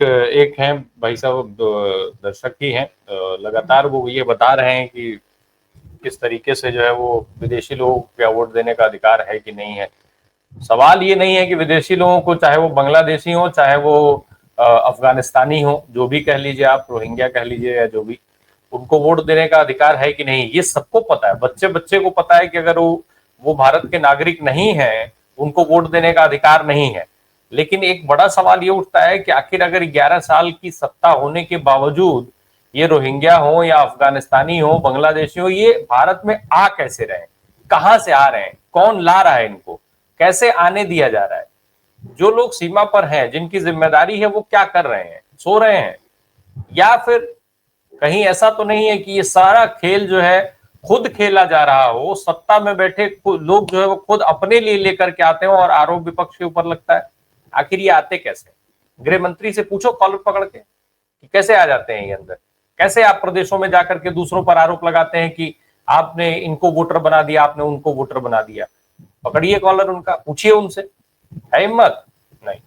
एक हैं भाई साहब, दर्शक ही हैं, लगातार वो ये बता रहे हैं कि किस तरीके से जो है वो विदेशी लोगों को क्या वोट देने का अधिकार है कि नहीं है। सवाल ये नहीं है कि विदेशी लोगों को, चाहे वो बांग्लादेशी हो, चाहे वो अफगानिस्तानी हो, जो भी कह लीजिए आप, रोहिंग्या कह लीजिए या जो भी, उनको वोट देने का अधिकार है कि नहीं, ये सबको पता है। बच्चे बच्चे को पता है कि अगर वो भारत के नागरिक नहीं है, उनको वोट देने का अधिकार नहीं है। लेकिन एक बड़ा सवाल ये उठता है कि आखिर अगर 11 साल की सत्ता होने के बावजूद ये रोहिंग्या हो या अफगानिस्तानी हो, बांग्लादेशी हो, ये भारत में आ कैसे रहे, कहां से आ रहे हैं, कौन ला रहा है इनको, कैसे आने दिया जा रहा है? जो लोग सीमा पर हैं, जिनकी जिम्मेदारी है, वो क्या कर रहे हैं? सो रहे हैं? या फिर कहीं ऐसा तो नहीं है कि ये सारा खेल जो है खुद खेला जा रहा हो, सत्ता में बैठे लोग जो है वो खुद अपने लिए लेकर के आते हो और आरोप विपक्ष के ऊपर लगता है? आखिर ये आते कैसे? गृह मंत्री से पूछो कॉलर पकड़ के कि कैसे आ जाते हैं ये अंदर। कैसे आप प्रदेशों में जाकर के दूसरों पर आरोप लगाते हैं कि आपने इनको वोटर बना दिया, आपने उनको वोटर बना दिया? पकड़िए कॉलर उनका, पूछिए उनसे, है हिम्मत? नहीं।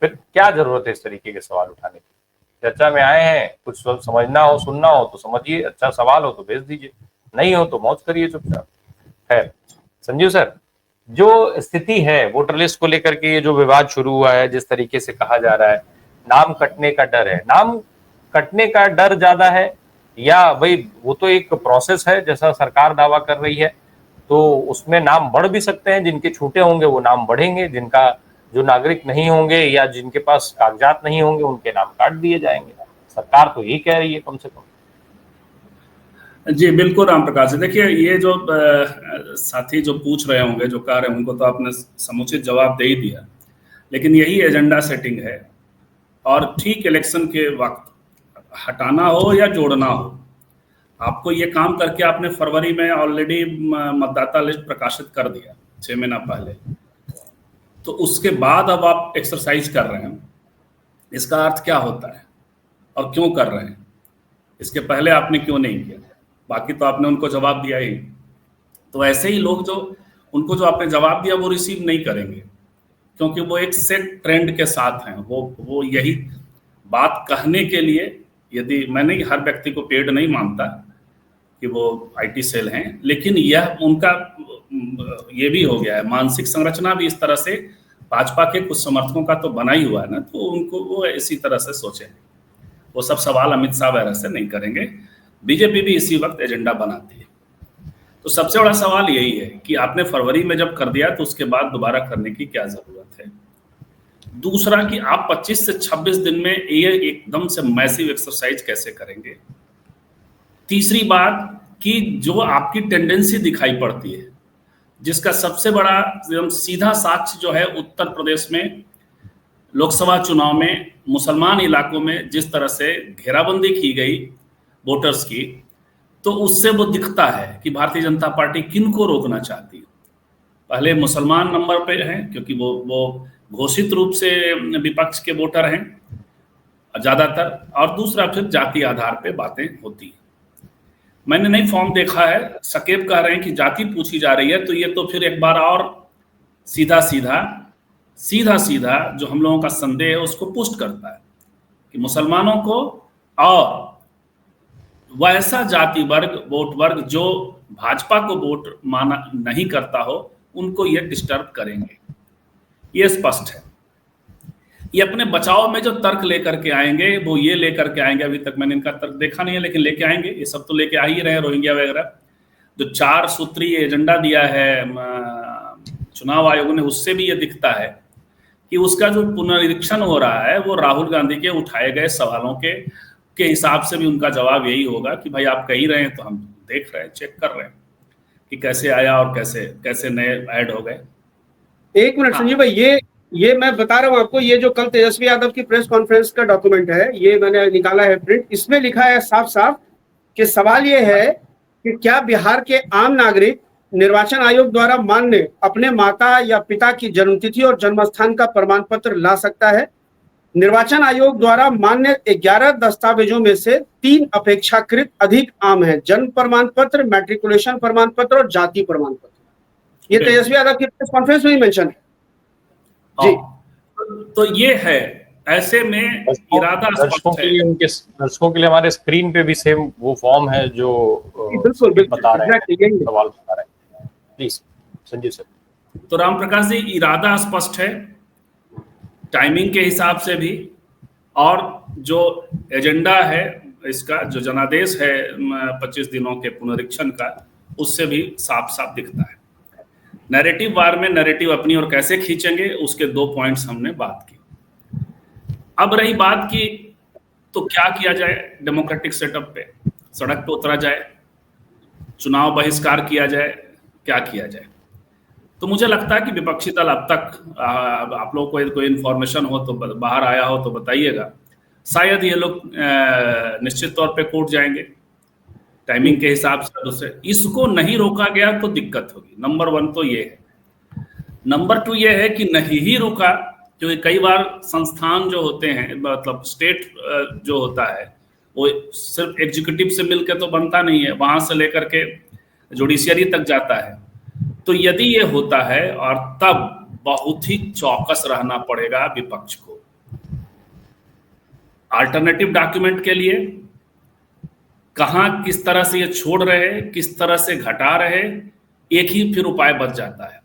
फिर क्या जरूरत है इस तरीके के सवाल उठाने की? चर्चा में आए हैं, कुछ समझना हो, सुनना हो तो समझिए, अच्छा सवाल हो तो भेज दीजिए, नहीं हो तो मौज करिए चुपचाप। है संजीव सर, जो स्थिति है वोटर लिस्ट को लेकर के, ये जो विवाद शुरू हुआ है, जिस तरीके से कहा जा रहा है नाम कटने का डर है, नाम कटने का डर ज्यादा है या भाई वो तो एक प्रोसेस है जैसा सरकार दावा कर रही है, तो उसमें नाम बढ़ भी सकते हैं, जिनके छूटे होंगे वो नाम बढ़ेंगे, जिनका जो नागरिक नहीं होंगे या जिनके पास कागजात नहीं होंगे उनके नाम काट दिए जाएंगे। सरकार तो यही कह रही है कम से कम। जी बिल्कुल राम प्रकाश जी, देखिए ये जो साथी जो पूछ रहे होंगे, जो कह रहे हैं, उनको तो आपने समुचित जवाब दे ही दिया। लेकिन यही एजेंडा सेटिंग है, और ठीक इलेक्शन के वक्त हटाना हो या जोड़ना हो, आपको ये काम करके आपने फरवरी में ऑलरेडी मतदाता लिस्ट प्रकाशित कर दिया 6 महीना पहले, तो उसके बाद अब आप एक्सरसाइज कर रहे हैं। इसका अर्थ क्या होता है और क्यों कर रहे हैं? इसके पहले आपने क्यों नहीं किया? बाकी तो आपने उनको जवाब दिया ही। तो ऐसे ही लोग जो उनको जो आपने जवाब दिया वो रिसीव नहीं करेंगे, क्योंकि वो एक सेट ट्रेंड के साथ हैं। वो यही बात कहने के लिए, यदि मैं नहीं, हर व्यक्ति को पेड नहीं मानता कि वो आईटी सेल हैं, लेकिन यह उनका ये भी हो गया है, मानसिक संरचना भी इस तरह से भाजपा के कुछ समर्थकों का तो बना ही हुआ है ना, तो उनको वो इसी तरह से सोचेंगे। वो सब सवाल अमित शाह वगैरह से नहीं करेंगे। बीजेपी भी इसी वक्त एजेंडा बनाती है। तो सबसे बड़ा सवाल यही है कि आपने फरवरी में जब कर दिया तो उसके बाद दोबारा करने की क्या जरूरत है? दूसरा कि आप 25 से 26 दिन में ये एकदम से मैसिव एक्सरसाइज कैसे करेंगे? तीसरी बात कि जो आपकी टेंडेंसी दिखाई पड़ती है, जिसका सबसे बड़ा सीधा साक्ष्य जो है उत्तर प्रदेश में लोकसभा चुनाव में मुसलमान इलाकों में जिस तरह से घेराबंदी की गई वोटर्स की, तो उससे वो दिखता है कि भारतीय जनता पार्टी किनको रोकना चाहती है। पहले मुसलमान नंबर पे हैं क्योंकि वो घोषित रूप से विपक्ष के वोटर हैं ज्यादातर, और दूसरा फिर जाति आधार पे बातें होती हैं। मैंने नहीं फॉर्म देखा है, सकेब कह रहे हैं कि जाति पूछी जा रही है, तो ये तो फिर एक बार और सीधा सीधा जो हम लोगों का संदेह है उसको पुष्ट करता है कि मुसलमानों को और वैसा जाति वर्ग, वोट वर्ग जो भाजपा को वोट माना नहीं करता हो, उनको ये डिस्टर्ब करेंगे, ये स्पष्ट है। ये अपने बचाव में जो तर्क लेकर के आएंगे वो ये लेकर के आएंगे, अभी तक मैंने इनका तर्क देखा नहीं है लेकिन लेके आएंगे, ये सब तो लेके आ ही रहे हैं। रोहिंग्या वगैरह जो 4 सूत्रीय एजेंडा दिया है चुनाव आयोग ने, उससे भी ये दिखता है कि उसका जो पुनरीक्षण हो रहा है वो राहुल गांधी के उठाए गए सवालों के हिसाब से भी उनका जवाब यही होगा कि भाई आप कह रहे हैं तो हम देख रहे हैं, चेक कर रहे हैं कि कैसे आया और कैसे नए ऐड हो गए। एक मिनट संजीव भाई, ये मैं बता रहा हूँ आपको, ये जो कल तेजस्वी यादव की प्रेस कॉन्फ्रेंस का डॉक्यूमेंट है, ये मैंने निकाला है प्रिंट, इसमें लिखा है साफ साफ कि सवाल ये है कि क्या बिहार के आम नागरिक निर्वाचन आयोग द्वारा मान्य अपने माता या पिता की जन्मतिथि और जन्मस्थान का प्रमाण पत्र ला सकता है? निर्वाचन आयोग द्वारा मान्य 11 दस्तावेजों में से 3 अपेक्षाकृत अधिक आम है: जन्म प्रमाण पत्र, मैट्रिकुलेशन प्रमाण पत्र और जाति प्रमाण पत्र। ये तेजस्वी यादव की प्रेस कॉन्फ्रेंस में ही मेंशन है जी। तो ये है ऐसे में इरादा दर्शकों स्पष्ट के है। लिए दर्शकों के लिए हमारे स्क्रीन पे भी सेम वो फॉर्म है जो बिल्कुल संजीव बता रहे हैं, एग्जैक्टली यही है। सवाल बता रहे हैं। Please Sanjeev sir. तो राम प्रकाश जी, इरादा स्पष्ट है टाइमिंग के हिसाब से भी, और जो एजेंडा है इसका, जो जनादेश है 25 दिनों के पुनरीक्षण का, उससे भी साफ साफ दिखता है। नैरेटिव वार में नैरेटिव अपनी ओर कैसे खींचेंगे, उसके 2 पॉइंट्स हमने बात की। अब रही बात की तो क्या किया जाए डेमोक्रेटिक सेटअप पे, सड़क पे उतरा जाए, चुनाव बहिष्कार किया जाए, क्या किया जाए? तो मुझे लगता है कि विपक्षी दल अब तक आप लोगों को कोई इन्फॉर्मेशन हो तो बाहर आया हो तो बताइएगा, शायद ये लोग निश्चित तौर पे कोर्ट जाएंगे टाइमिंग के हिसाब से। दूसरे, इसको नहीं रोका गया तो दिक्कत होगी। नंबर 1 तो ये है। नंबर 2 ये है कि नहीं ही रुका, क्योंकि कई बार संस्थान जो होते हैं, मतलब स्टेट जो होता है, वो सिर्फ एग्जीक्यूटिव से मिलकर तो बनता नहीं है, वहां से लेकर के जुडिशियरी तक जाता है। तो यदि ये होता है, और तब बहुत ही चौकस रहना पड़ेगा विपक्ष को। अल्टरनेटिव डॉक्यूमेंट के लिए कहां किस तरह से ये छोड़ रहे, किस तरह से घटा रहे, एक ही फिर उपाय बच जाता है।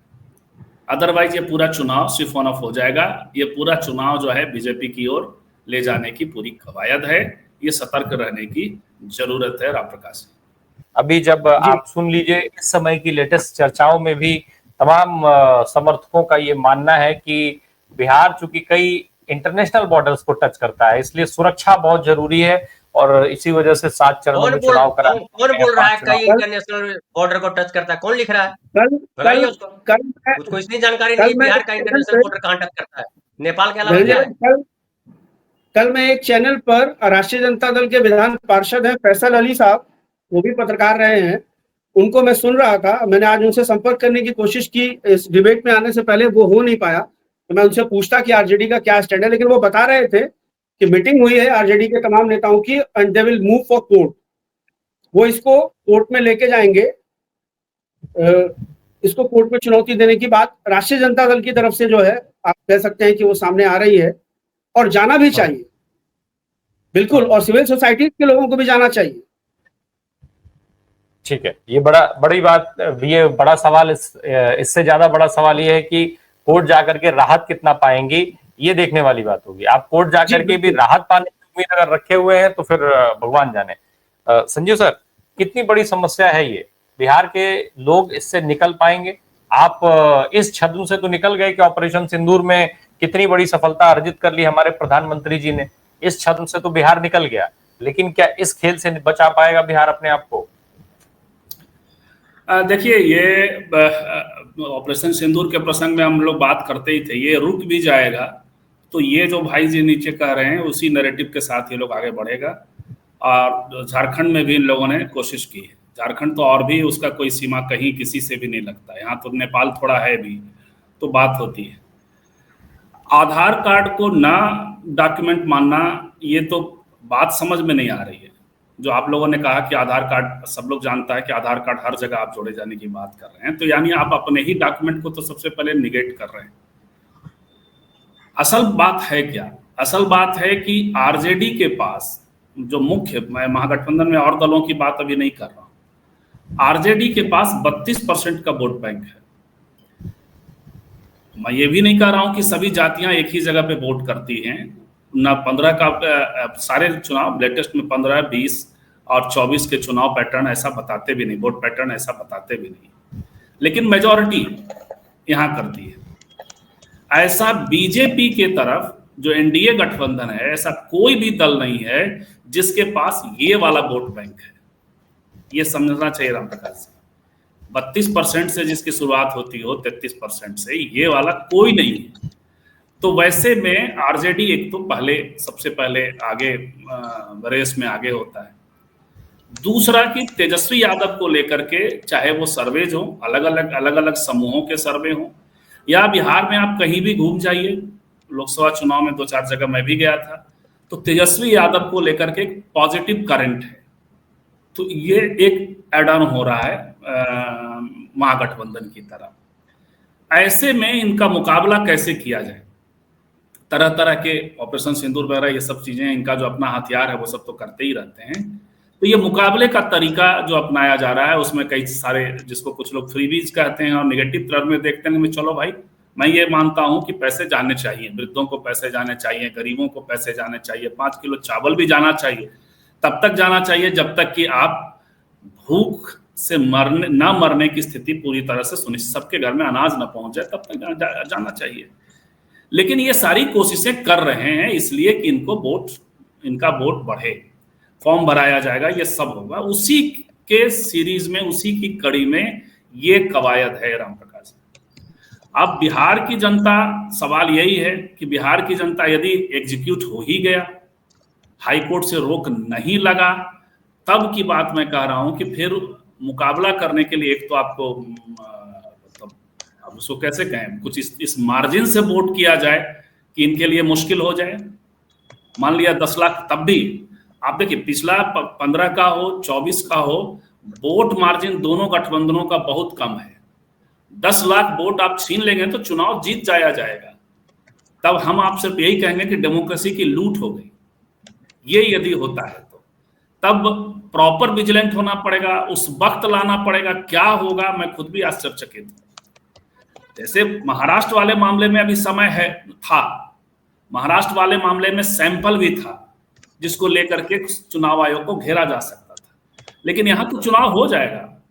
अदरवाइज ये पूरा चुनाव सिर्फ ऑन ऑफ हो जाएगा। ये पूरा चुनाव जो है बीजेपी की ओर ले जाने की पूरी कवायद है। ये सतर्क रहने की जरूरत है। राम प्रकाश, अभी जब आप सुन लीजिए, इस समय की लेटेस्ट चर्चाओं में भी तमाम समर्थकों का ये मानना है कि बिहार चूंकि कई इंटरनेशनल बॉर्डर्स को टच करता है, इसलिए सुरक्षा बहुत जरूरी है, और इसी वजह से 7 चरणों में चुनाव करा। कौन बोल रहा है कई इंटरनेशनल बॉर्डर को टच करता है? कौन लिख रहा है? बताइए उसको। उसको इतनी जानकारी नहीं बिहार का इंटरनेशनल बॉर्डर कहाँ टच करता है, नेपाल के अलावा क्या है? कल मैं एक चैनल पर राष्ट्रीय जनता दल के विधान पार्षद हैं फैसल अली साहब, वो भी पत्रकार रहे हैं, उनको मैं सुन रहा था। मैंने आज उनसे संपर्क करने की कोशिश की, इस डिबेट में आने से पहले वो हो नहीं पाया, तो मैं उनसे पूछता कि आरजेडी का क्या स्टैंड है, लेकिन वो बता रहे थे कि मीटिंग हुई है आरजेडी के तमाम नेताओं की and they will move for court. वो इसको कोर्ट में लेके जाएंगे, इसको कोर्ट में चुनौती देने की बात राष्ट्रीय जनता दल की तरफ से जो है, आप कह सकते हैं कि वो सामने आ रही है, और जाना भी चाहिए बिल्कुल, और सिविल सोसाइटी के लोगों को भी जाना चाहिए। ठीक है, ये बड़ी बात, ये बड़ा सवाल, इससे ज्यादा बड़ा सवाल ये है कि कोर्ट जाकर के राहत कितना पाएंगी, ये देखने वाली बात होगी। आप कोर्ट जाकर के भी राहत पाने की उम्मीद अगर रखे हुए हैं तो फिर भगवान जाने। संजीव सर, कितनी बड़ी समस्या है ये? बिहार के लोग इससे निकल पाएंगे? आप इस छद्म से तो निकल गए कि ऑपरेशन सिंदूर में कितनी बड़ी सफलता अर्जित कर ली हमारे प्रधानमंत्री जी ने, इस छद्म से तो बिहार निकल गया, लेकिन क्या इस खेल से बचा पाएगा बिहार अपने आप को? देखिए, ये ऑपरेशन सिंदूर के प्रसंग में हम लोग बात करते ही थे, ये रुक भी जाएगा तो ये जो भाई जी नीचे कह रहे हैं उसी नैरेटिव के साथ ये लोग आगे बढ़ेगा। और झारखंड में भी इन लोगों ने कोशिश की है। झारखंड तो और भी उसका कोई सीमा कहीं किसी से भी नहीं लगता, यहाँ तो नेपाल थोड़ा है भी, तो बात होती है। आधार कार्ड को ना डॉक्यूमेंट मानना, ये तो बात समझ में नहीं आ रही है। जो आप लोगों ने कहा कि आधार कार्ड, सब लोग जानता है कि आधार कार्ड हर जगह आप जोड़े जाने की बात कर रहे हैं, तो यानी आप अपने ही डॉक्यूमेंट को तो सबसे पहले निगेट कर रहे हैं। असल बात है क्या? असल बात है कि आरजेडी के पास जो मुख्य, मैं महागठबंधन में और दलों की बात अभी नहीं कर रहा हूं, आरजेडी के पास 32% का वोट बैंक है। मैं ये भी नहीं कह रहा हूं कि सभी जातियां एक ही जगह पे वोट करती हैं ना। 15 का सारे चुनाव लेटेस्ट में 15, 20 और 24 के चुनाव पैटर्न ऐसा बताते भी नहीं, वोट पैटर्न ऐसा बताते भी नहीं, लेकिन मेजॉरिटी यहां करती है। ऐसा बीजेपी के तरफ जो एनडीए गठबंधन है, ऐसा कोई भी दल नहीं है जिसके पास ये वाला वोट बैंक है। ये समझना चाहिए राम प्रकाश जी। 32% से जिसकी शुरुआत होती हो, 33% से, ये वाला कोई नहीं है। तो वैसे में आरजेडी एक तो सबसे पहले आगे रेस में आगे होता है। दूसरा कि तेजस्वी यादव को लेकर के, चाहे वो सर्वे हो, अलग अलग समूहों के सर्वे हो, या बिहार में आप कहीं भी घूम जाइए, लोकसभा चुनाव में 2-4 जगह मैं भी गया था, तो तेजस्वी यादव को लेकर के एक पॉजिटिव करंट है। तो ये एक एड ऑन हो रहा है महागठबंधन की तरफ। ऐसे में इनका मुकाबला कैसे किया जाए, तरह तरह के ऑपरेशन सिंदूर वगैरह ये सब चीजें, इनका जो अपना हथियार है वो सब तो करते ही रहते हैं। तो ये मुकाबले का तरीका जो अपनाया जा रहा है उसमें कई सारे, जिसको कुछ लोग फ्रीबीज कहते हैं और निगेटिव टर्म में देखते हैं, चलो भाई मैं ये मानता हूं कि पैसे जाने चाहिए, वृद्धों को पैसे जाने चाहिए, गरीबों को पैसे जाने चाहिए, 5 किलो चावल भी जाना चाहिए, तब तक जाना चाहिए जब तक कि आप भूख से मरने की स्थिति पूरी तरह से सुनिश्चित, सबके घर में अनाज न पहुंच जाए, तब तक जाना चाहिए। लेकिन ये सारी कोशिशें कर रहे हैं इसलिए कि इनका वोट बढ़े, फॉर्म भराया जाएगा, ये सब होगा, उसी के सीरीज में, उसी की कड़ी में ये कवायद है राम प्रकाश। अब बिहार की जनता, सवाल यही है कि बिहार की जनता यदि एग्जीक्यूट हो ही गया, हाई कोर्ट से रोक नहीं लगा, तब की बात मैं कह रहा हूं कि फिर मुकाबला करने के लिए एक तो आपको अब उसको कैसे कहें, कुछ इस मार्जिन से वोट किया जाए कि इनके लिए मुश्किल हो जाए। मान लिया 10 लाख, तब भी आप देखिए पिछला 15 का हो 24 का हो, वोट मार्जिन दोनों गठबंधनों का बहुत कम है। 10 लाख वोट आप छीन लेंगे तो चुनाव जीत जाएगा। तब हम आपसे यही कहेंगे कि डेमोक्रेसी की लूट हो गई। ये यदि होता है तो तब प्रॉपर विजिलेंट होना पड़ेगा, उस वक्त लाना पड़ेगा, क्या होगा मैं खुद भी आश्चर्यचकित हूं। जैसे महाराष्ट्र वाले मामले में अभी समय था, महाराष्ट्र वाले मामले में सैंपल भी था जिसको लेकर के चुनाव आयोग को घेरा जा सकता था, लेकिन यहां तो चुनाव हो जाएगा।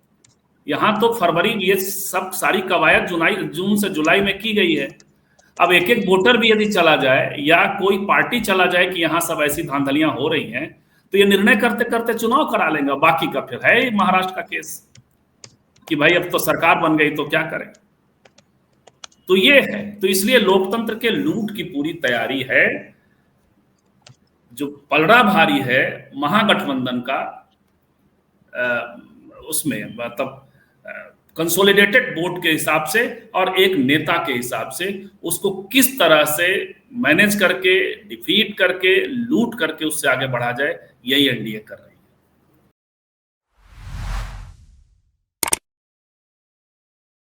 यहां तो फरवरी, ये सब सारी कवायद जून से जुलाई में की गई है। अब एक एक वोटर भी यदि चला जाए या कोई पार्टी चला जाए कि यहां सब ऐसी धांधलियां हो रही हैं, तो ये निर्णय करते करते चुनाव करा लेंगे। बाकी का फिर है महाराष्ट्र का केस कि भाई अब तो सरकार बन गई तो क्या करें। तो ये है, तो इसलिए लोकतंत्र के लूट की पूरी तैयारी है। जो पलड़ा भारी है महागठबंधन का, उसमें मतलब कंसोलिडेटेड वोट के हिसाब से और एक नेता के हिसाब से उसको किस तरह से मैनेज करके, डिफीट करके, लूट करके उससे आगे बढ़ा जाए, यही एनडीए कर रही है।